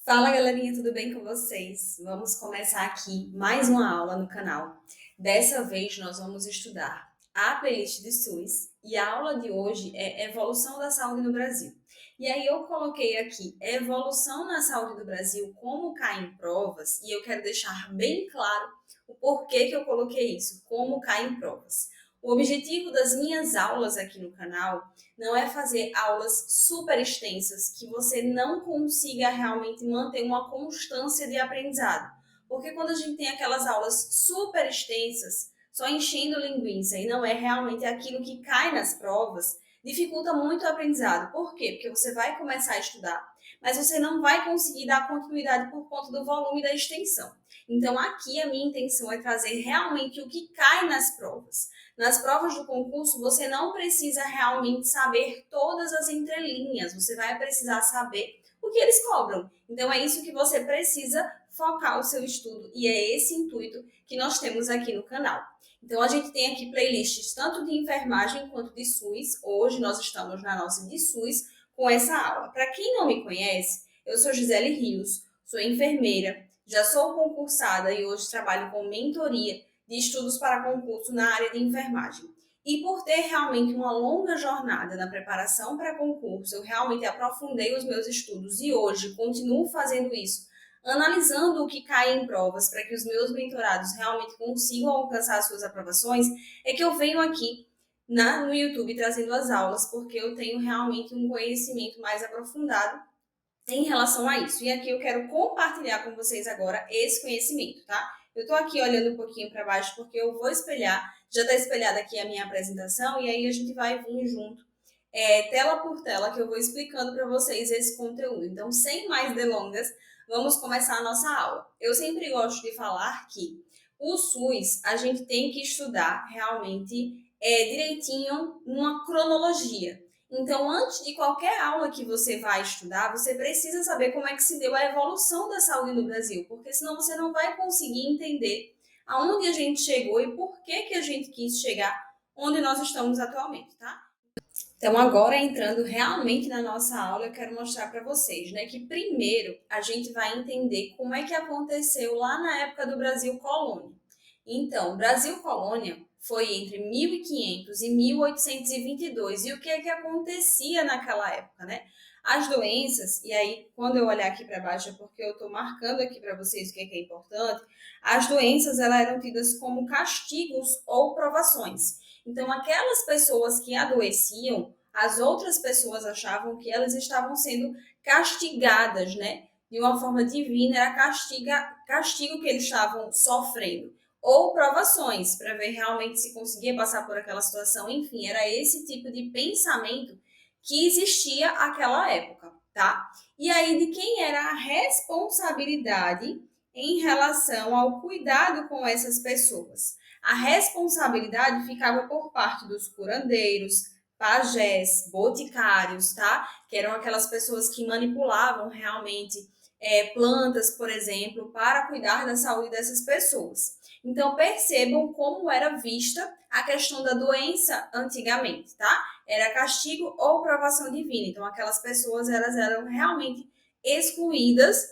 Fala galerinha, tudo bem com vocês? Vamos começar aqui mais uma aula no canal. Dessa vez nós vamos estudar a playlist de SUS e a aula de hoje é Evolução da Saúde no Brasil. E aí eu coloquei aqui Evolução na Saúde do Brasil, como cai em provas, e eu quero deixar bem claro o porquê que eu coloquei isso, como cai em provas. O objetivo das minhas aulas aqui no canal não é fazer aulas super extensas que você não consiga realmente manter uma constância de aprendizado. Porque quando a gente tem aquelas aulas super extensas, só enchendo linguiça e não é realmente aquilo que cai nas provas, dificulta muito o aprendizado. Por quê? Porque você vai começar a estudar, mas você não vai conseguir dar continuidade por conta do volume da extensão. Então, aqui a minha intenção é trazer realmente o que cai nas provas. Nas provas do concurso, você não precisa realmente saber todas as entrelinhas, você vai precisar saber o que eles cobram. Então, é isso que você precisa focar o seu estudo e é esse intuito que nós temos aqui no canal. Então, a gente tem aqui playlists tanto de enfermagem quanto de SUS. Hoje nós estamos na nossa de SUS com essa aula. Para quem não me conhece, eu sou Gisele Rios, sou enfermeira, já sou concursada e hoje trabalho com mentoria de estudos para concurso na área de enfermagem. E por ter realmente uma longa jornada na preparação para concurso, eu realmente aprofundei os meus estudos e hoje continuo fazendo isso, analisando o que cai em provas para que os meus mentorados realmente consigam alcançar as suas aprovações, é que eu venho aqui no YouTube trazendo as aulas, porque eu tenho realmente um conhecimento mais aprofundado em relação a isso. E aqui eu quero compartilhar com vocês agora esse conhecimento, tá? Eu tô aqui olhando um pouquinho para baixo porque eu vou espelhar, já tá espelhada aqui a minha apresentação e aí a gente vai vir junto, tela por tela, que eu vou explicando para vocês esse conteúdo. Então, sem mais delongas, vamos começar a nossa aula. Eu sempre gosto de falar que o SUS a gente tem que estudar realmente direitinho numa cronologia. Então, antes de qualquer aula que você vai estudar, você precisa saber como é que se deu a evolução da saúde no Brasil, porque senão você não vai conseguir entender aonde a gente chegou e por que que a gente quis chegar onde nós estamos atualmente, tá? Então, agora entrando realmente na nossa aula, eu quero mostrar para vocês, né, que primeiro a gente vai entender como é que aconteceu lá na época do Brasil colônia. Então, Brasil colônia foi entre 1500 e 1822. E o que é que acontecia naquela época, né? As doenças, e aí quando eu olhar aqui para baixo é porque eu estou marcando aqui para vocês o que é importante, as doenças elas eram tidas como castigos ou provações. Então, aquelas pessoas que adoeciam, as outras pessoas achavam que elas estavam sendo castigadas, né? De uma forma divina, era castigo que eles estavam sofrendo. Ou provações, para ver realmente se conseguia passar por aquela situação. Enfim, era esse tipo de pensamento que existia naquela época, tá? E aí, de quem era a responsabilidade em relação ao cuidado com essas pessoas? A responsabilidade ficava por parte dos curandeiros, pajés, boticários, tá? Que eram aquelas pessoas que manipulavam realmente plantas, por exemplo, para cuidar da saúde dessas pessoas. Então, percebam como era vista a questão da doença antigamente, tá? Era castigo ou provação divina. Então, aquelas pessoas elas eram realmente excluídas,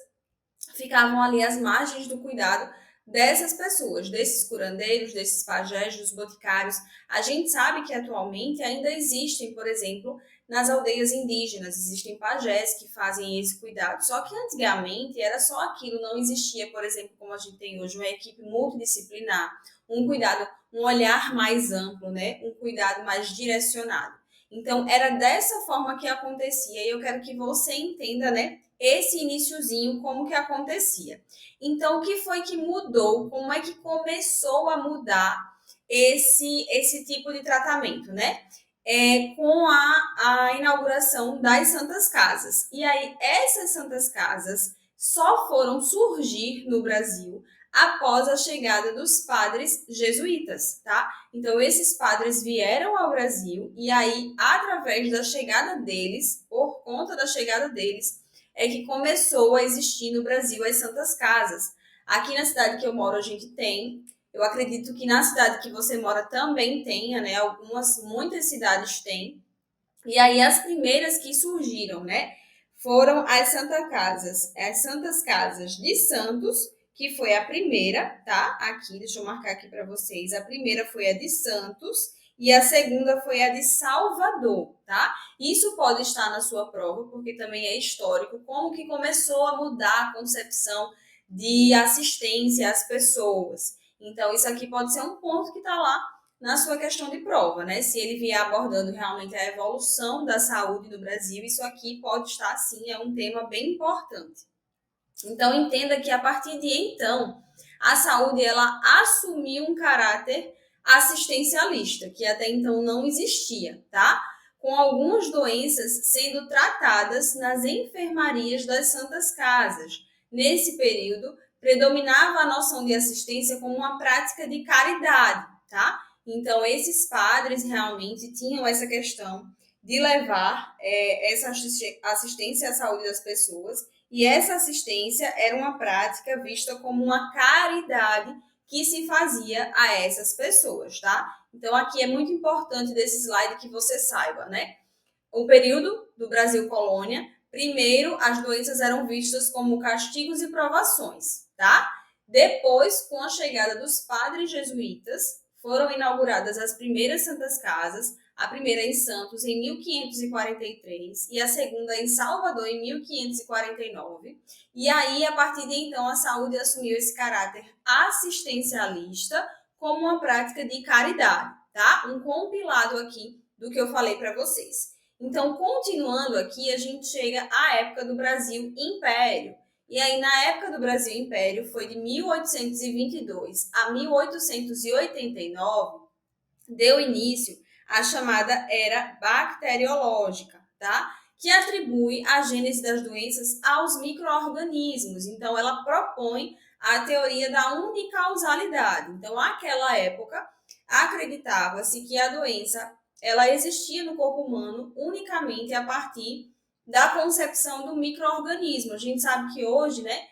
ficavam ali às margens do cuidado dessas pessoas, desses curandeiros, desses pajés, dos boticários. A gente sabe que atualmente ainda existem, por exemplo, nas aldeias indígenas, existem pajés que fazem esse cuidado. Só que antigamente era só aquilo, não existia, por exemplo, como a gente tem hoje, uma equipe multidisciplinar, um cuidado, um olhar mais amplo, né? Um cuidado mais direcionado. Então, era dessa forma que acontecia, e eu quero que você entenda, né, esse iniciozinho, como que acontecia. Então, o que foi que mudou? Como é que começou a mudar esse tipo de tratamento, né? Com a inauguração das Santas Casas. E aí, essas Santas Casas só foram surgir no Brasil após a chegada dos padres jesuítas, tá? Então, esses padres vieram ao Brasil e aí, através da chegada deles, por conta da chegada deles, é que começou a existir no Brasil as Santas Casas. Aqui na cidade que eu moro, a gente tem. Eu acredito que na cidade que você mora também tenha, né? Muitas cidades têm. E aí as primeiras que surgiram, né? foram as Santas Casas de Santos, que foi a primeira, tá? Aqui, deixa eu marcar aqui para vocês. A primeira foi a de Santos e a segunda foi a de Salvador, tá? Isso pode estar na sua prova, porque também é histórico, como que começou a mudar a concepção de assistência às pessoas. Então, isso aqui pode ser um ponto que está lá na sua questão de prova, né? Se ele vier abordando realmente a evolução da saúde no Brasil, isso aqui pode estar, sim, é um tema bem importante. Então, entenda que a partir de então, a saúde ela assumiu um caráter assistencialista, que até então não existia, tá? Com algumas doenças sendo tratadas nas enfermarias das Santas Casas. Nesse período, predominava a noção de assistência como uma prática de caridade, tá? Então, esses padres realmente tinham essa questão de levar essa assistência à saúde das pessoas, e essa assistência era uma prática vista como uma caridade que se fazia a essas pessoas, tá? Então, aqui é muito importante desse slide que você saiba, né? O período do Brasil colônia, primeiro as doenças eram vistas como castigos e provações, tá? Depois, com a chegada dos padres jesuítas, foram inauguradas as primeiras santas casas, a primeira em Santos em 1543 e a segunda em Salvador em 1549. E aí, a partir de então, a saúde assumiu esse caráter assistencialista como uma prática de caridade, tá? Um compilado aqui do que eu falei para vocês. Então, continuando aqui, a gente chega à época do Brasil Império. E aí, na época do Brasil Império, foi de 1822 a 1889, deu início à chamada Era Bacteriológica, tá? Que atribui a gênese das doenças aos micro-organismos. Então, ela propõe a teoria da unicausalidade. Então, naquela época, acreditava-se que a doença ela existia no corpo humano unicamente a partir da concepção do micro-organismo. A gente sabe que hoje, né,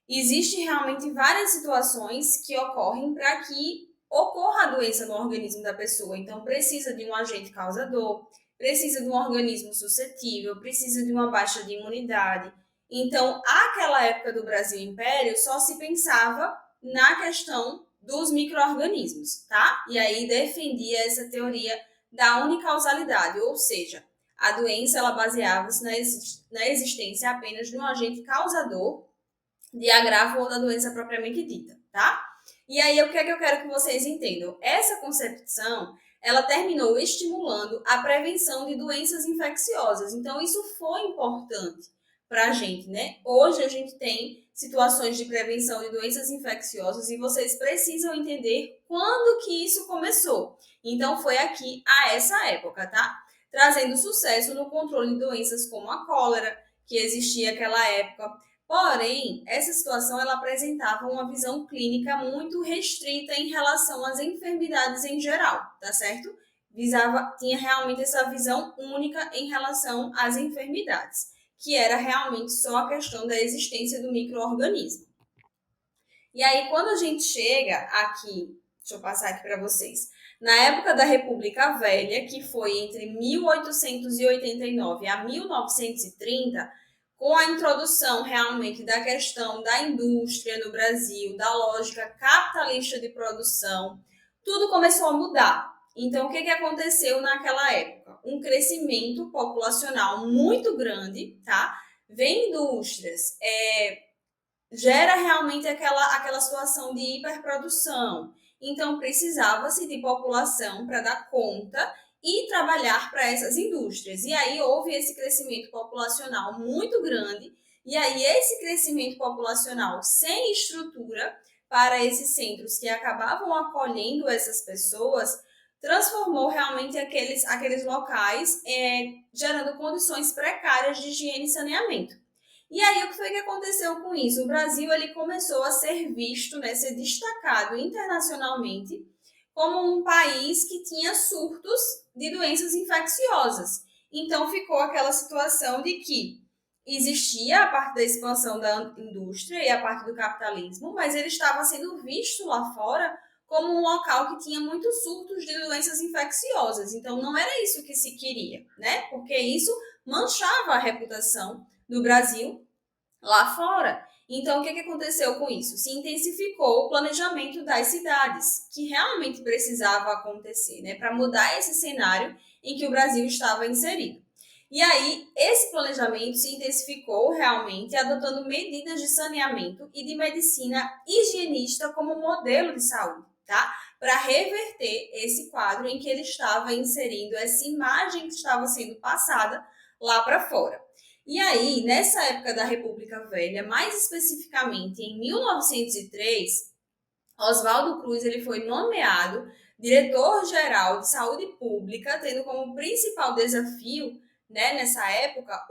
existe realmente várias situações que ocorrem para que ocorra a doença no organismo da pessoa. Então, precisa de um agente causador, precisa de um organismo suscetível, precisa de uma baixa de imunidade. Então, aquela época do Brasil Império só se pensava na questão dos micro-organismos, tá? E aí defendia essa teoria da unicausalidade, ou seja, a doença ela baseava-se na existência apenas de um agente causador de agravo ou da doença propriamente dita, tá? E aí, o que é que eu quero que vocês entendam? Essa concepção, ela terminou estimulando a prevenção de doenças infecciosas. Então, isso foi importante para a gente, né? Hoje a gente tem situações de prevenção de doenças infecciosas e vocês precisam entender quando que isso começou. Então, foi aqui a essa época, tá? Trazendo sucesso no controle de doenças como a cólera, que existia naquela época. Porém, essa situação ela apresentava uma visão clínica muito restrita em relação às enfermidades em geral, tá certo? Tinha realmente essa visão única em relação às enfermidades, que era realmente só a questão da existência do micro-organismo. E aí, quando a gente chega aqui, deixa eu passar aqui para vocês, na época da República Velha, que foi entre 1889 a 1930, com a introdução realmente da questão da indústria no Brasil, da lógica capitalista de produção, tudo começou a mudar. Então, o que aconteceu naquela época? Um crescimento populacional muito grande, tá? Vem indústrias, gera realmente aquela situação de hiperprodução. Então, precisava-se de população para dar conta e trabalhar para essas indústrias. E aí houve esse crescimento populacional muito grande, e aí esse crescimento populacional sem estrutura para esses centros que acabavam acolhendo essas pessoas, transformou realmente aqueles locais, gerando condições precárias de higiene e saneamento. E aí, o que foi que aconteceu com isso? O Brasil ele começou a ser visto, né, ser destacado internacionalmente como um país que tinha surtos de doenças infecciosas. Então, ficou aquela situação de que existia a parte da expansão da indústria e a parte do capitalismo, mas ele estava sendo visto lá fora como um local que tinha muitos surtos de doenças infecciosas. Então, não era isso que se queria, né? Porque isso manchava a reputação do Brasil lá fora. Então, o que aconteceu com isso? Se intensificou o planejamento das cidades, que realmente precisava acontecer, né, para mudar esse cenário em que o Brasil estava inserido. E aí, esse planejamento se intensificou realmente, adotando medidas de saneamento e de medicina higienista como modelo de saúde, tá? Para reverter esse quadro em que ele estava inserindo, essa imagem que estava sendo passada lá para fora. E aí, nessa época da República Velha, mais especificamente em 1903, Oswaldo Cruz ele foi nomeado diretor-geral de saúde pública, tendo como principal desafio, né, nessa época,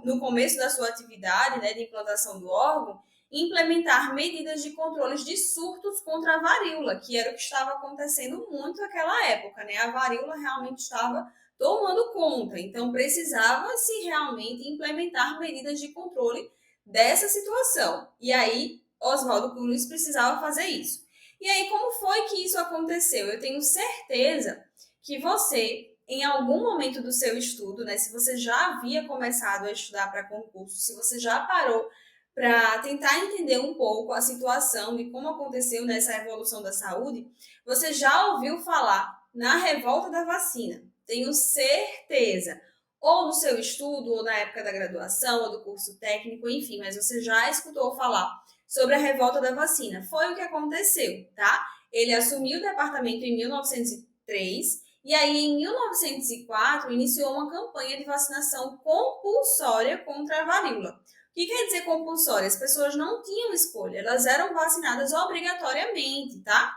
no começo da sua atividade, né, de implantação do órgão, implementar medidas de controles de surtos contra a varíola, que era o que estava acontecendo muito naquela época, né? A varíola realmente estava tomando conta, então precisava-se realmente implementar medidas de controle dessa situação. E aí, Oswaldo Cruz precisava fazer isso. E aí, como foi que isso aconteceu? Eu tenho certeza que você, em algum momento do seu estudo, né, se você já havia começado a estudar para concurso, se você já parou para tentar entender um pouco a situação de como aconteceu nessa evolução da saúde, você já ouviu falar na revolta da vacina. Tenho certeza. Ou no seu estudo, ou na época da graduação, ou do curso técnico, enfim, mas você já escutou falar sobre a revolta da vacina. Foi o que aconteceu, tá? Ele assumiu o departamento em 1903 e aí em 1904 iniciou uma campanha de vacinação compulsória contra a varíola. O que quer dizer compulsória? As pessoas não tinham escolha, elas eram vacinadas obrigatoriamente, tá?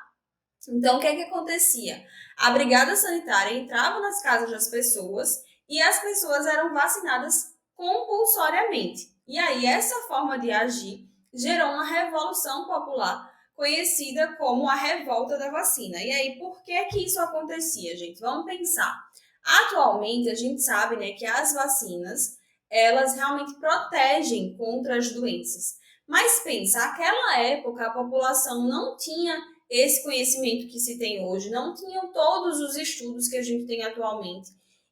Então, o que acontecia? A brigada sanitária entrava nas casas das pessoas e as pessoas eram vacinadas compulsoriamente. E aí, essa forma de agir gerou uma revolução popular conhecida como a revolta da vacina. E aí, por que isso acontecia, gente? Vamos pensar. Atualmente, a gente sabe, né, que as vacinas, elas realmente protegem contra as doenças. Mas pensa, naquela época a população não tinha esse conhecimento que se tem hoje, não tinham todos os estudos que a gente tem atualmente.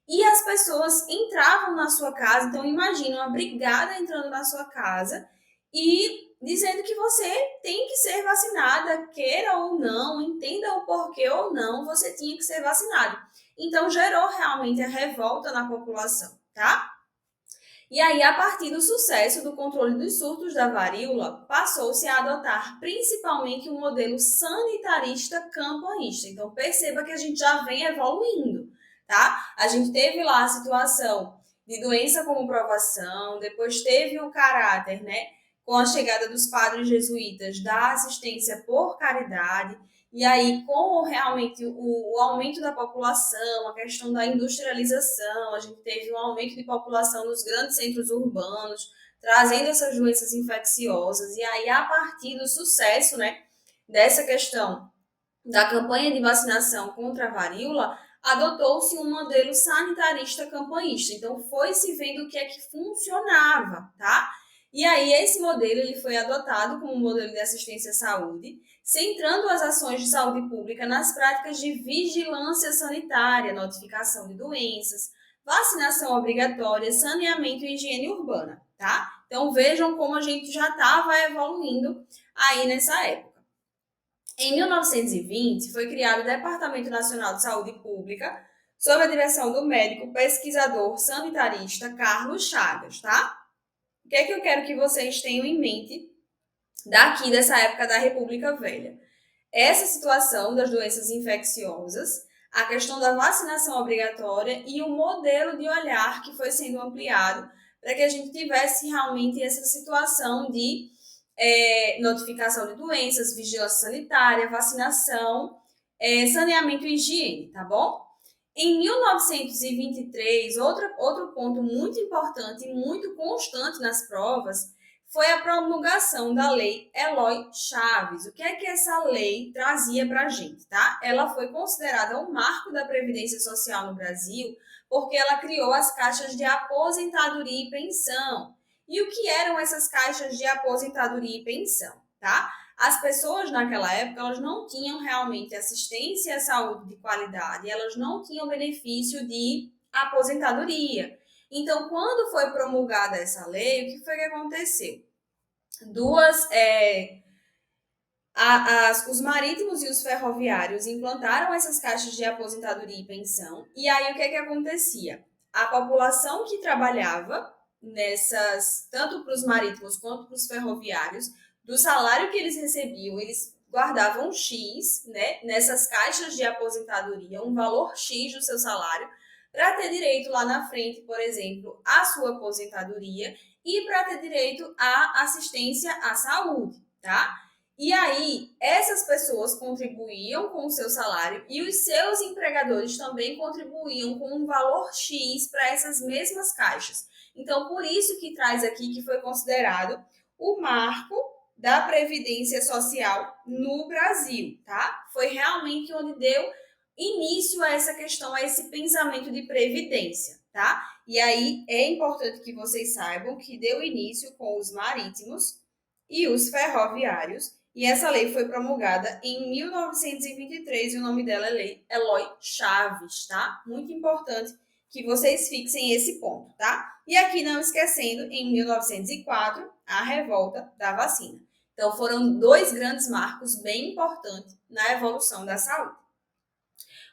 E as pessoas entravam na sua casa, então imagina uma brigada entrando na sua casa e dizendo que você tem que ser vacinada, queira ou não, entenda o porquê ou não, você tinha que ser vacinado. Então gerou realmente a revolta na população, tá? E aí, a partir do sucesso do controle dos surtos da varíola, passou-se a adotar principalmente um modelo sanitarista campanhista. Então, perceba que a gente já vem evoluindo, tá? A gente teve lá a situação de doença como provação, depois teve o caráter, né? Com a chegada dos padres jesuítas da assistência por caridade, e aí, com realmente o aumento da população, a questão da industrialização, a gente teve um aumento de população nos grandes centros urbanos, trazendo essas doenças infecciosas. E aí, a partir do sucesso, né, dessa questão da campanha de vacinação contra a varíola, adotou-se um modelo sanitarista campanhista. Então, foi se vendo o que é que funcionava, tá? E aí, esse modelo ele foi adotado como modelo de assistência à saúde, centrando as ações de saúde pública nas práticas de vigilância sanitária, notificação de doenças, vacinação obrigatória, saneamento e higiene urbana, tá? Então, vejam como a gente já estava evoluindo aí nessa época. Em 1920, foi criado o Departamento Nacional de Saúde Pública, sob a direção do médico pesquisador sanitarista Carlos Chagas, tá? O que é que eu quero que vocês tenham em mente daqui dessa época da República Velha? Essa situação das doenças infecciosas, a questão da vacinação obrigatória e o modelo de olhar que foi sendo ampliado para que a gente tivesse realmente essa situação de notificação de doenças, vigilância sanitária, vacinação, saneamento e higiene, tá bom? Em 1923, outro ponto muito importante e muito constante nas provas foi a promulgação da Lei Eloy Chaves. O que é que essa lei trazia para a gente, tá? Ela foi considerada um marco da Previdência Social no Brasil porque ela criou as caixas de aposentadoria e pensão. E o que eram essas caixas de aposentadoria e pensão, tá? As pessoas naquela época, elas não tinham realmente assistência à saúde de qualidade, elas não tinham benefício de aposentadoria. Então, quando foi promulgada essa lei, o que foi que aconteceu? Os marítimos e os ferroviários implantaram essas caixas de aposentadoria e pensão, e aí o que acontecia? A população que trabalhava nessas, tanto para os marítimos quanto para os ferroviários, do salário que eles recebiam, eles guardavam um X, né, nessas caixas de aposentadoria, um valor X do seu salário, para ter direito lá na frente, por exemplo, à sua aposentadoria e para ter direito à assistência à saúde, tá? E aí, essas pessoas contribuíam com o seu salário e os seus empregadores também contribuíam com um valor X para essas mesmas caixas. Então, por isso que traz aqui que foi considerado o marco da Previdência Social no Brasil, tá? Foi realmente onde deu início a essa questão, a esse pensamento de previdência, tá? E aí é importante que vocês saibam que deu início com os marítimos e os ferroviários, e essa lei foi promulgada em 1923 e o nome dela é Lei Eloy Chaves, tá? Muito importante que vocês fixem esse ponto, tá? E aqui não esquecendo, em 1904, a revolta da vacina. Então foram dois grandes marcos bem importantes na evolução da saúde.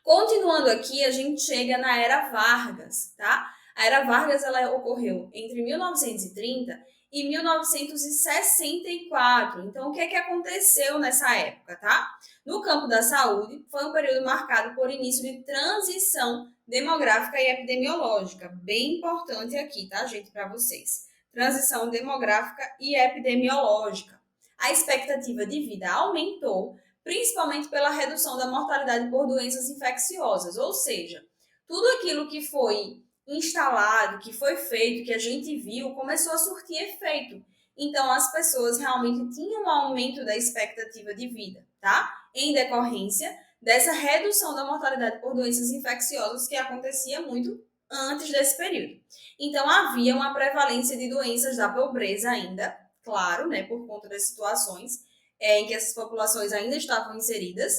Continuando aqui, a gente chega na Era Vargas, tá? A Era Vargas ela ocorreu entre 1930 e 1964. Então, o que aconteceu nessa época, tá? No campo da saúde, foi um período marcado por início de transição demográfica e epidemiológica. Bem importante aqui, tá, gente, para vocês. Transição demográfica e epidemiológica. A expectativa de vida aumentou, principalmente pela redução da mortalidade por doenças infecciosas, ou seja, tudo aquilo que foi instalado, que foi feito, que a gente viu, começou a surtir efeito. Então, as pessoas realmente tinham um aumento da expectativa de vida, tá? Em decorrência dessa redução da mortalidade por doenças infecciosas que acontecia muito antes desse período. Então, havia uma prevalência de doenças da pobreza ainda, claro, né, por conta das situações em que essas populações ainda estavam inseridas,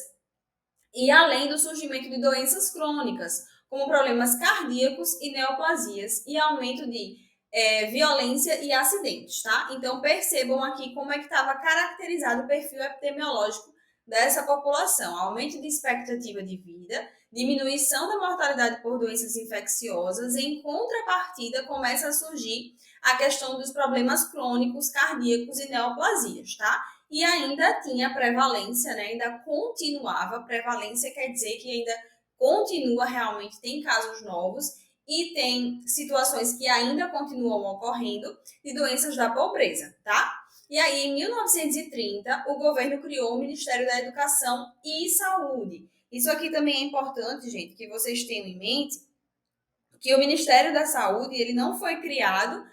e além do surgimento de doenças crônicas, como problemas cardíacos e neoplasias, e aumento de violência e acidentes, tá? Então percebam aqui como é que estava caracterizado o perfil epidemiológico dessa população. Aumento de expectativa de vida, diminuição da mortalidade por doenças infecciosas, em contrapartida começa a surgir a questão dos problemas crônicos, cardíacos e neoplasias, tá? E ainda tinha prevalência, né? Ainda continuava, prevalência quer dizer que ainda continua realmente, tem casos novos e tem situações que ainda continuam ocorrendo de doenças da pobreza, tá? E aí, em 1930, o governo criou o Ministério da Educação e Saúde. Isso aqui também é importante, gente, que vocês tenham em mente que o Ministério da Saúde ele não foi criado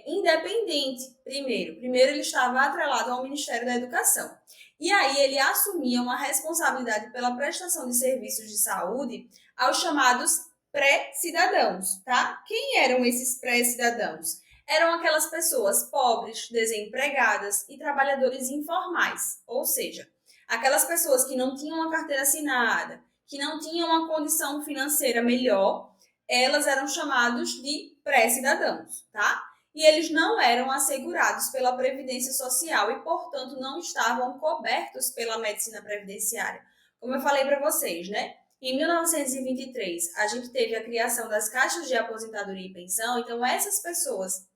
independente, primeiro ele estava atrelado ao Ministério da Educação. E aí ele assumia uma responsabilidade pela prestação de serviços de saúde aos chamados pré-cidadãos, tá? Quem eram esses pré-cidadãos? Eram aquelas pessoas pobres, desempregadas e trabalhadores informais, ou seja, aquelas pessoas que não tinham uma carteira assinada, que não tinham uma condição financeira melhor, elas eram chamados de pré-cidadãos, tá? E eles não eram assegurados pela Previdência Social e, portanto, não estavam cobertos pela medicina previdenciária. Como eu falei para vocês, né? Em 1923, a gente teve a criação das caixas de aposentadoria e pensão, então essas pessoas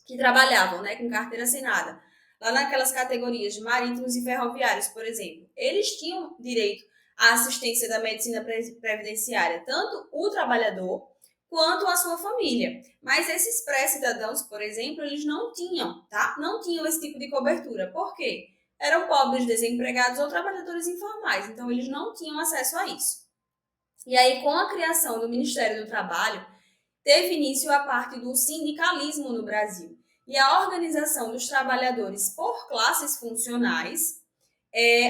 que trabalhavam, né, com carteira assinada, lá naquelas categorias de marítimos e ferroviários, por exemplo, eles tinham direito à assistência da medicina previdenciária, tanto o trabalhador quanto a sua família. Mas esses pré-cidadãos, por exemplo, eles não tinham, tá? Não tinham esse tipo de cobertura. Por quê? Eram pobres, desempregados ou trabalhadores informais, então eles não tinham acesso a isso. E aí, com a criação do Ministério do Trabalho, teve início a parte do sindicalismo no Brasil e a organização dos trabalhadores por classes funcionais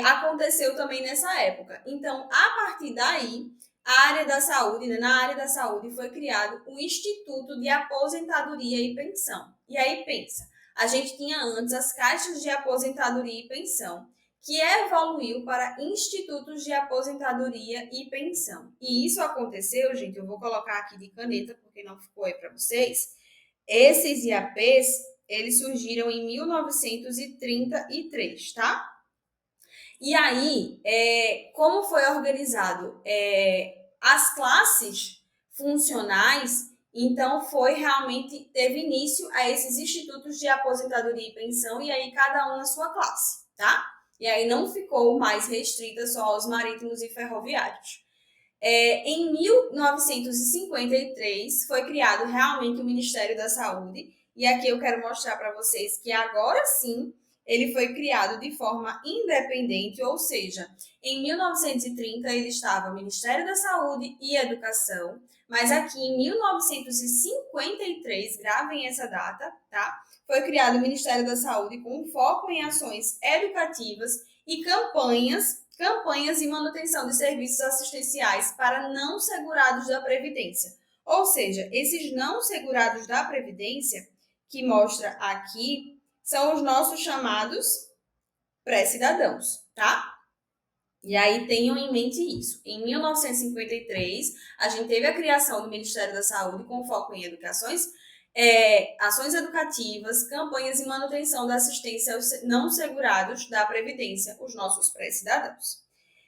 aconteceu também nessa época. Então, a partir daí, a área da saúde, né, na área da saúde foi criado o Instituto de Aposentadoria e Pensão. E aí pensa, a gente tinha antes as caixas de aposentadoria e pensão, que evoluiu para institutos de aposentadoria e pensão. E isso aconteceu, gente, eu vou colocar aqui de caneta, porque não ficou aí para vocês. Esses IAPs, eles surgiram em 1933, tá? E aí, como foi organizado as classes funcionais, então foi realmente, teve início a esses institutos de aposentadoria e pensão, e aí cada um na sua classe, tá? E aí não ficou mais restrita só aos marítimos e ferroviários. Em 1953 foi criado realmente o Ministério da Saúde, e aqui eu quero mostrar para vocês que agora sim ele foi criado de forma independente, ou seja, em 1930 ele estava Ministério da Saúde e Educação, mas aqui em 1953, gravem essa data, tá? Foi criado o Ministério da Saúde com foco em ações educativas e campanhas e manutenção de serviços assistenciais para não segurados da Previdência. Ou seja, esses não segurados da Previdência, que mostra aqui, são os nossos chamados pré-cidadãos, tá? E aí tenham em mente isso. Em 1953, a gente teve a criação do Ministério da Saúde com foco em ações educativas, campanhas e manutenção da assistência aos não segurados da Previdência, os nossos pré-cidadãos.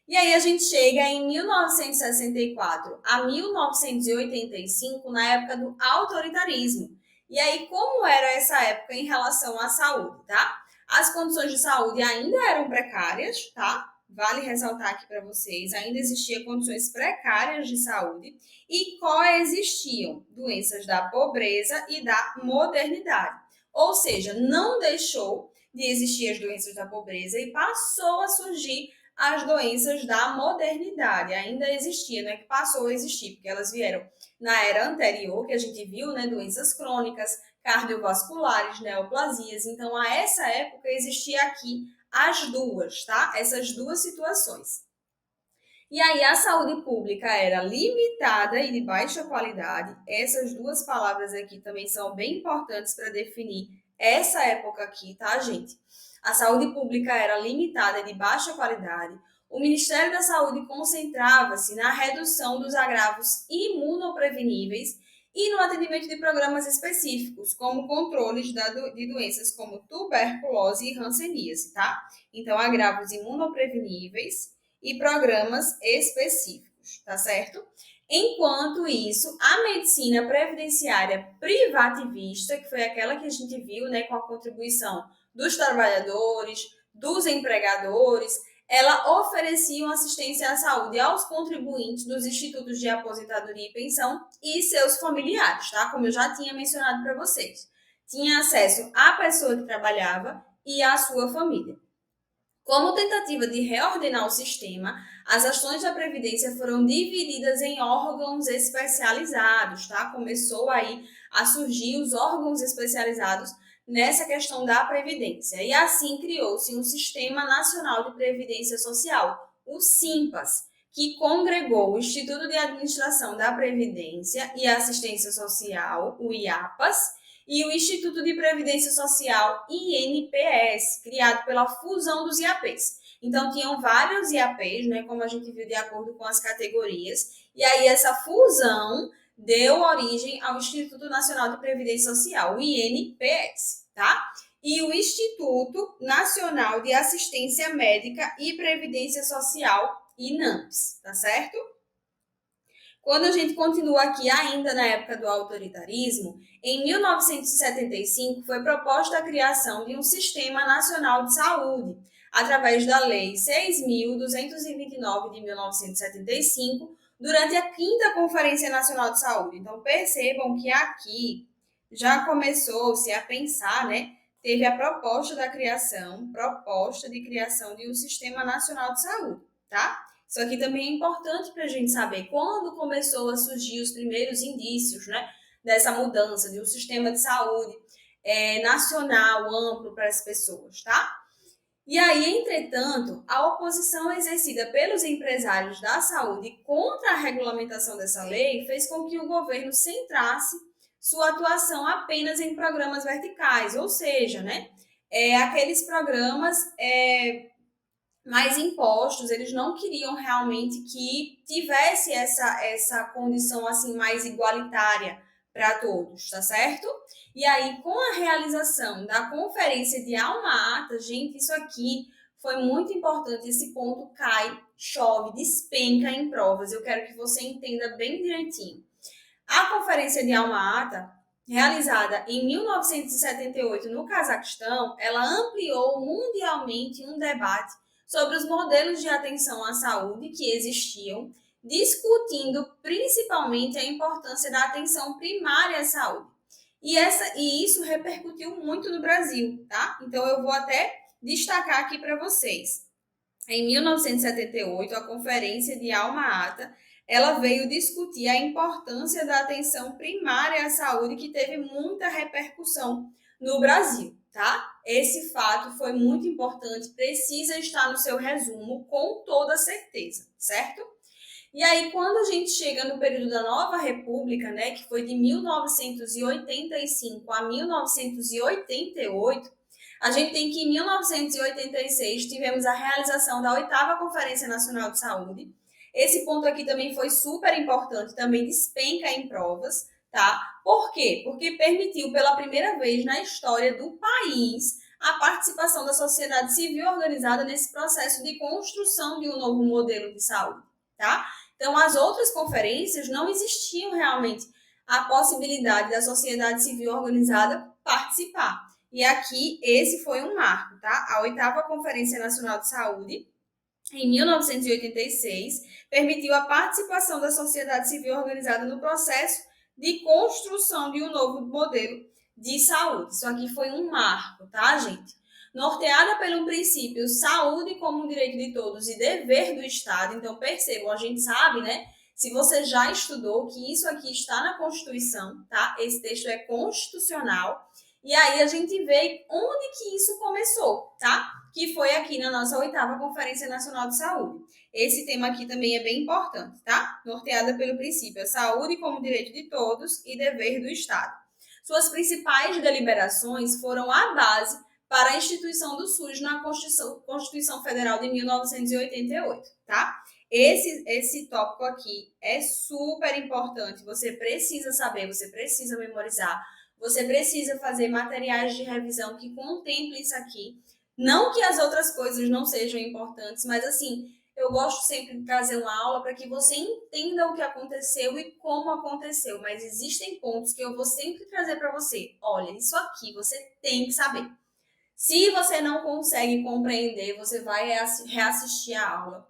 E aí a gente chega em 1964 a 1985, na época do autoritarismo. E aí, como era essa época em relação à saúde, tá? As condições de saúde ainda eram precárias, tá? Vale ressaltar aqui para vocês, ainda existiam condições precárias de saúde e coexistiam doenças da pobreza e da modernidade. Ou seja, não deixou de existir as doenças da pobreza e passou a surgir as doenças da modernidade. Ainda existia, não é que passou a existir, porque elas vieram na era anterior, que a gente viu, né, doenças crônicas, cardiovasculares, neoplasias. Então, a essa época existia aqui as duas, tá? Essas duas situações. E aí a saúde pública era limitada e de baixa qualidade. Essas duas palavras aqui também são bem importantes para definir essa época aqui, tá, gente? A saúde pública era limitada e de baixa qualidade. O Ministério da Saúde concentrava-se na redução dos agravos imunopreveníveis e no atendimento de programas específicos, como controles de doenças como tuberculose e hanseníase, tá? Então, agravos imunopreveníveis e programas específicos, tá certo? Enquanto isso, a medicina previdenciária privativista, que foi aquela que a gente viu, né, com a contribuição dos trabalhadores, dos empregadores, ela oferecia uma assistência à saúde aos contribuintes dos institutos de aposentadoria e pensão e seus familiares, tá? Como eu já tinha mencionado para vocês. Tinha acesso à pessoa que trabalhava e à sua família. Como tentativa de reordenar o sistema, as ações da Previdência foram divididas em órgãos especializados, tá? Começou aí a surgir os órgãos especializados nessa questão da Previdência. E assim criou-se um Sistema Nacional de Previdência Social, o SIMPAS, que congregou o Instituto de Administração da Previdência e Assistência Social, o IAPAS, e o Instituto de Previdência Social, INPS, criado pela fusão dos IAPs. Então, tinham vários IAPs, né, como a gente viu de acordo com as categorias, e aí essa fusão deu origem ao Instituto Nacional de Previdência Social, o INPS, tá? E o Instituto Nacional de Assistência Médica e Previdência Social, INAMPS, tá certo? Quando a gente continua aqui ainda na época do autoritarismo, em 1975 foi proposta a criação de um Sistema Nacional de Saúde, através da Lei 6.229 de 1975, durante a 5ª Conferência Nacional de Saúde. Então percebam que aqui já começou-se a pensar, né? Teve a proposta de criação de um Sistema Nacional de Saúde, tá? Isso aqui também é importante para a gente saber quando começou a surgir os primeiros indícios, né, dessa mudança de um sistema de saúde nacional, amplo para as pessoas, tá? E aí, entretanto, a oposição exercida pelos empresários da saúde contra a regulamentação dessa lei fez com que o governo centrasse sua atuação apenas em programas verticais, ou seja, né, aqueles programas mais impostos, eles não queriam realmente que tivesse essa condição assim mais igualitária para todos, tá certo? E aí, com a realização da Conferência de Alma-Ata, gente, isso aqui foi muito importante, esse ponto cai, chove, despenca em provas. Eu quero que você entenda bem direitinho. A Conferência de Alma-Ata, realizada em 1978 no Cazaquistão, ela ampliou mundialmente um debate sobre os modelos de atenção à saúde que existiam, discutindo principalmente a importância da atenção primária à saúde. E isso repercutiu muito no Brasil, tá? Então eu vou até destacar aqui para vocês. Em 1978, a Conferência de Alma-Ata, ela veio discutir a importância da atenção primária à saúde, que teve muita repercussão no Brasil, tá? Esse fato foi muito importante, precisa estar no seu resumo com toda certeza, certo? E aí, quando a gente chega no período da Nova República, né, que foi de 1985 a 1988, a gente tem que em 1986 tivemos a realização da 8ª Conferência Nacional de Saúde. Esse ponto aqui também foi super importante, também despenca em provas, tá? Por quê? Porque permitiu pela primeira vez na história do país a participação da sociedade civil organizada nesse processo de construção de um novo modelo de saúde, tá? Então, as outras conferências não existiam realmente a possibilidade da sociedade civil organizada participar. E aqui, esse foi um marco, tá? A 8ª Conferência Nacional de Saúde, em 1986, permitiu a participação da sociedade civil organizada no processo de construção de um novo modelo de saúde. Isso aqui foi um marco, tá, gente? Norteada pelo princípio saúde como direito de todos e dever do Estado. Então, percebam, a gente sabe, né? Se você já estudou que isso aqui está na Constituição, tá? Esse texto é constitucional. E aí a gente vê onde que isso começou, tá? Que foi aqui na nossa 8ª Conferência Nacional de Saúde. Esse tema aqui também é bem importante, tá? Norteada pelo princípio a saúde como direito de todos e dever do Estado. Suas principais deliberações foram a base para a instituição do SUS na Constituição Federal de 1988, tá? Esse tópico aqui é super importante, você precisa saber, você precisa memorizar, você precisa fazer materiais de revisão que contemplem isso aqui. Não que as outras coisas não sejam importantes, mas assim, eu gosto sempre de trazer uma aula para que você entenda o que aconteceu e como aconteceu, mas existem pontos que eu vou sempre trazer para você. Olha, isso aqui você tem que saber. Se você não consegue compreender, você vai reassistir a aula.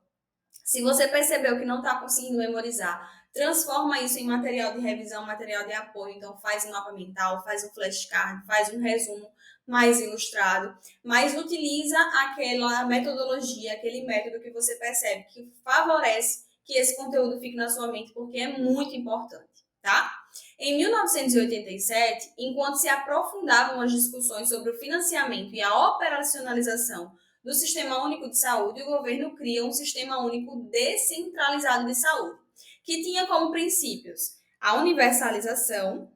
Se você percebeu que não está conseguindo memorizar, transforma isso em material de revisão, material de apoio. Então, faz um mapa mental, faz um flashcard, faz um resumo mais ilustrado, mas utiliza aquela metodologia, aquele método que você percebe que favorece que esse conteúdo fique na sua mente, porque é muito importante, tá? Em 1987, enquanto se aprofundavam as discussões sobre o financiamento e a operacionalização do Sistema Único de Saúde, o governo cria um Sistema Único descentralizado de saúde, que tinha como princípios a universalização,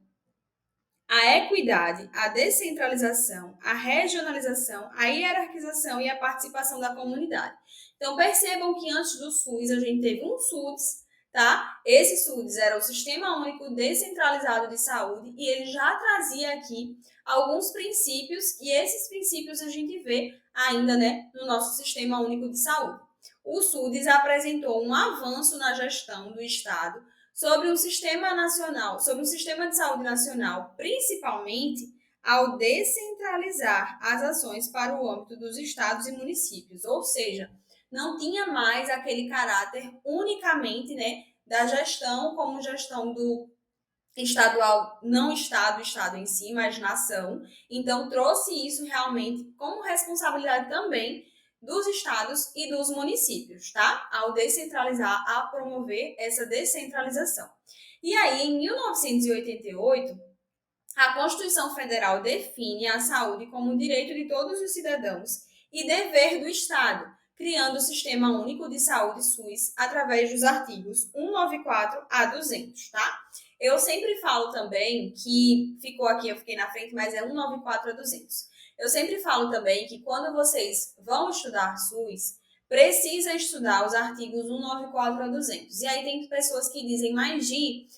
a equidade, a descentralização, a regionalização, a hierarquização e a participação da comunidade. Então, percebam que antes do SUS, a gente teve um SUDS, tá? Esse SUDS era o Sistema Único Descentralizado de Saúde e ele já trazia aqui alguns princípios e esses princípios a gente vê ainda, né, no nosso Sistema Único de Saúde. O SUDS apresentou um avanço na gestão do Estado sobre um sistema nacional, sobre um sistema de saúde nacional, principalmente ao descentralizar as ações para o âmbito dos estados e municípios, ou seja, não tinha mais aquele caráter unicamente, né, da gestão como gestão do estadual, não estado, estado em si, mas nação. Então trouxe isso realmente como responsabilidade também dos estados e dos municípios, tá? Ao descentralizar, a promover essa descentralização. E aí, em 1988, a Constituição Federal define a saúde como direito de todos os cidadãos e dever do Estado, criando o Sistema Único de Saúde SUS através dos artigos 194 a 200, tá? Eu sempre falo também que, ficou aqui, eu fiquei na frente, mas é 194 a 200. Eu sempre falo também que quando vocês vão estudar SUS, precisa estudar os artigos 194 a 200. E aí tem pessoas que dizem, mas Gi,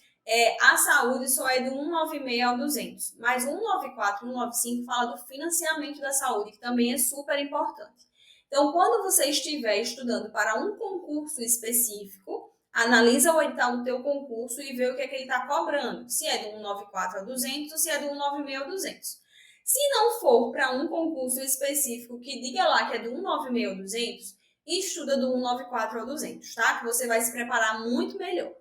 a saúde só é do 196 ao 200, mas o 194 e 195 fala do financiamento da saúde, que também é super importante. Então, quando você estiver estudando para um concurso específico, analisa o edital do teu concurso e vê o que é que ele está cobrando, se é do 194 a 200 ou se é do 196 a 200. Se não for para um concurso específico que diga lá que é do 196 a 200, estuda do 194 ao 200, tá? Que você vai se preparar muito melhor.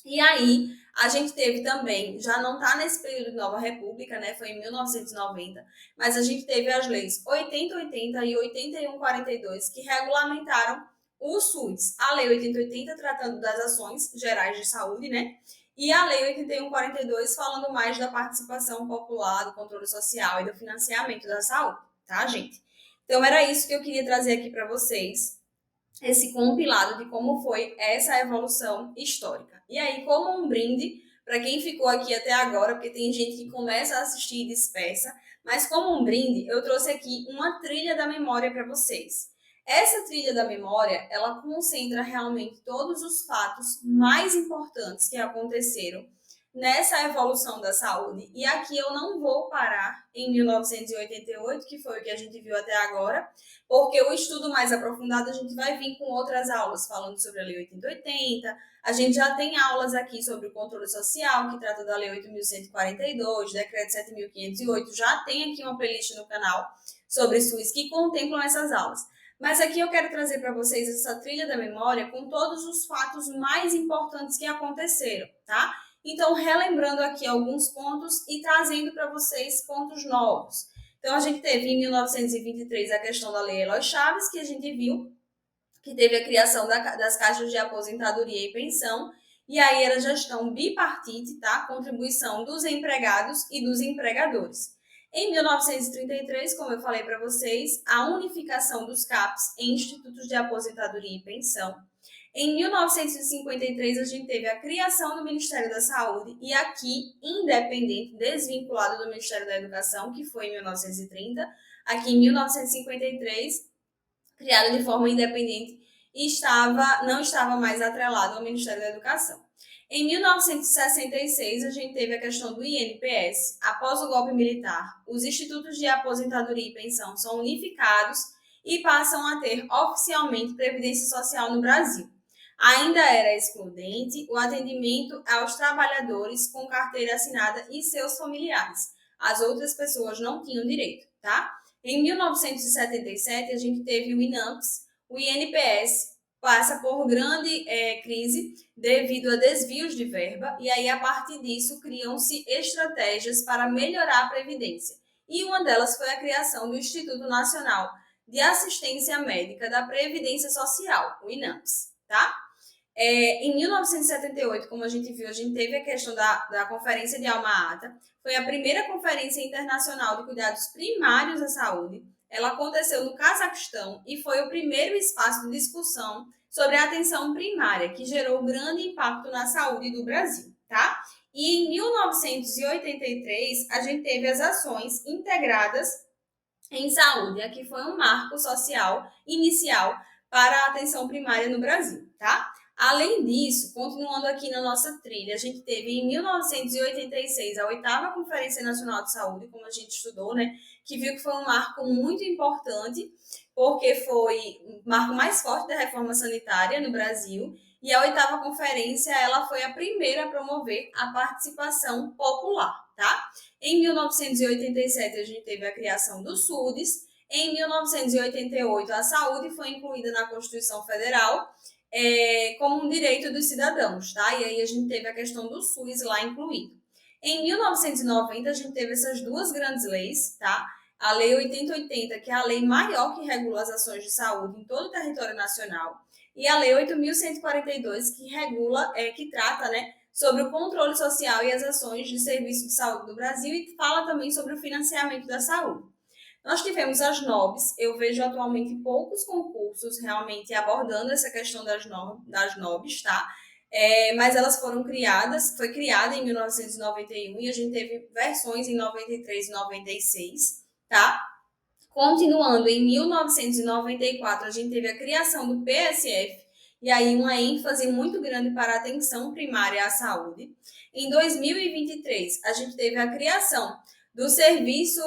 E aí, a gente teve também, já não está nesse período de Nova República, né? Foi em 1990, mas a gente teve as leis 8080 e 8142 que regulamentaram o SUS. A lei 8080 tratando das ações gerais de saúde, né? E a lei 8142 falando mais da participação popular, do controle social e do financiamento da saúde, tá, gente? Então era isso que eu queria trazer aqui para vocês, esse compilado de como foi essa evolução histórica. E aí, como um brinde para quem ficou aqui até agora, porque tem gente que começa a assistir e dispersa, mas como um brinde, eu trouxe aqui uma trilha da memória para vocês. Essa trilha da memória, ela concentra realmente todos os fatos mais importantes que aconteceram nessa evolução da saúde. E aqui eu não vou parar em 1988, que foi o que a gente viu até agora, porque o estudo mais aprofundado a gente vai vir com outras aulas falando sobre a Lei 8080. A gente já tem aulas aqui sobre o controle social, que trata da Lei 8.142, Decreto 7.508. Já tem aqui uma playlist no canal sobre SUS que contemplam essas aulas. Mas aqui eu quero trazer para vocês essa trilha da memória com todos os fatos mais importantes que aconteceram, tá? Então, relembrando aqui alguns pontos e trazendo para vocês pontos novos. Então, a gente teve em 1923 a questão da Lei Eloy Chaves, que a gente viu que teve a criação das caixas de aposentadoria e pensão, e aí era gestão bipartite, tá? Contribuição dos empregados e dos empregadores. Em 1933, como eu falei para vocês, a unificação dos CAPs em institutos de aposentadoria e pensão. Em 1953, a gente teve a criação do Ministério da Saúde, e aqui, independente, desvinculado do Ministério da Educação, que foi em 1930, aqui em 1953, criado de forma independente e não estava mais atrelado ao Ministério da Educação. Em 1966, a gente teve a questão do INPS. Após o golpe militar, os institutos de aposentadoria e pensão são unificados e passam a ter oficialmente previdência social no Brasil. Ainda era excludente o atendimento aos trabalhadores com carteira assinada e seus familiares. As outras pessoas não tinham direito, tá? Em 1977, a gente teve o INAMPS. O INPS passa por grande crise devido a desvios de verba, e aí, a partir disso, criam-se estratégias para melhorar a previdência. E uma delas foi a criação do Instituto Nacional de Assistência Médica da Previdência Social, o INAMPS, tá? Em 1978, como a gente viu, a gente teve a questão da Conferência de Alma-Ata. Foi a primeira conferência internacional de cuidados primários à saúde. Ela aconteceu no Cazaquistão e foi o primeiro espaço de discussão sobre a atenção primária, que gerou grande impacto na saúde do Brasil, tá? E em 1983, a gente teve as ações integradas em saúde. Aqui foi um marco social inicial para a atenção primária no Brasil, tá? Além disso, continuando aqui na nossa trilha, a gente teve em 1986 a 8ª Conferência Nacional de Saúde, como a gente estudou, né? Que viu que foi um marco muito importante, porque foi o marco mais forte da reforma sanitária no Brasil. E a 8ª conferência, ela foi a primeira a promover a participação popular, tá? Em 1987, a gente teve a criação do SUDES. Em 1988, a saúde foi incluída na Constituição Federal como um direito dos cidadãos, tá? E aí a gente teve a questão do SUS lá incluído. Em 1990, a gente teve essas duas grandes leis, tá? A Lei 8080, que é a lei maior que regula as ações de saúde em todo o território nacional, e a Lei 8.142, que regula, que trata, né, sobre o controle social e as ações de serviço de saúde do Brasil, e fala também sobre o financiamento da saúde. Nós tivemos as NOBs. Eu vejo atualmente poucos concursos realmente abordando essa questão das NOBs, tá? Mas elas foram criadas, foi criada em 1991 e a gente teve versões em 93 e 96, tá? Continuando, em 1994, a gente teve a criação do PSF, e aí uma ênfase muito grande para a atenção primária à saúde. Em 2023, a gente teve a criação do Serviço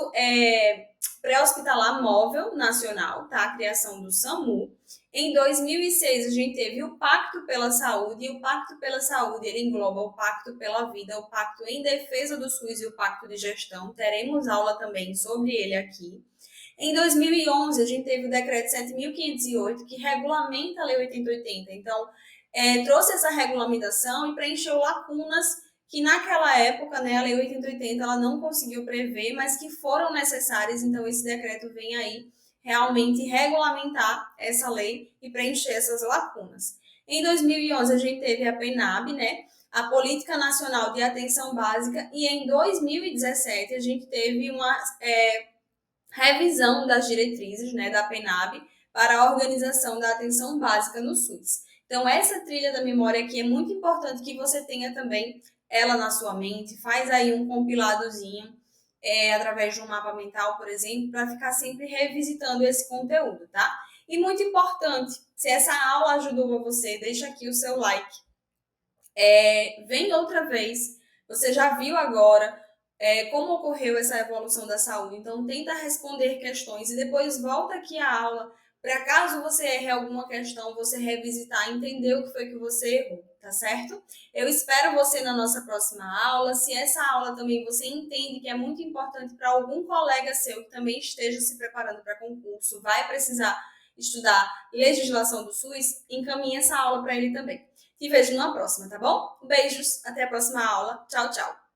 Pré-Hospitalar Móvel Nacional, tá? A criação do SAMU. Em 2006, a gente teve o Pacto pela Saúde, e o Pacto pela Saúde ele engloba o Pacto pela Vida, o Pacto em Defesa do SUS e o Pacto de Gestão. Teremos aula também sobre ele aqui. Em 2011, a gente teve o Decreto 7.508, que regulamenta a Lei 8080. Então, trouxe essa regulamentação e preencheu lacunas que naquela época, né, a Lei 8080 ela não conseguiu prever, mas que foram necessárias. Então, esse decreto vem aí realmente regulamentar essa lei e preencher essas lacunas. Em 2011, a gente teve a PENAB, né, a Política Nacional de Atenção Básica, e em 2017 a gente teve uma revisão das diretrizes, né, da PENAB para a organização da atenção básica no SUS. Então, essa trilha da memória aqui é muito importante que você tenha também ela na sua mente, faz aí um compiladozinho através de um mapa mental, por exemplo, para ficar sempre revisitando esse conteúdo, tá? E muito importante, se essa aula ajudou você, deixa aqui o seu like. Vem outra vez, você já viu agora como ocorreu essa evolução da saúde, então tenta responder questões e depois volta aqui à aula, para caso você erre alguma questão, você revisitar, entender o que foi que você errou, tá certo? Eu espero você na nossa próxima aula. Se essa aula também você entende que é muito importante para algum colega seu que também esteja se preparando para concurso, vai precisar estudar legislação do SUS, encaminhe essa aula para ele também. Te vejo numa próxima, tá bom? Beijos, até a próxima aula. Tchau, tchau.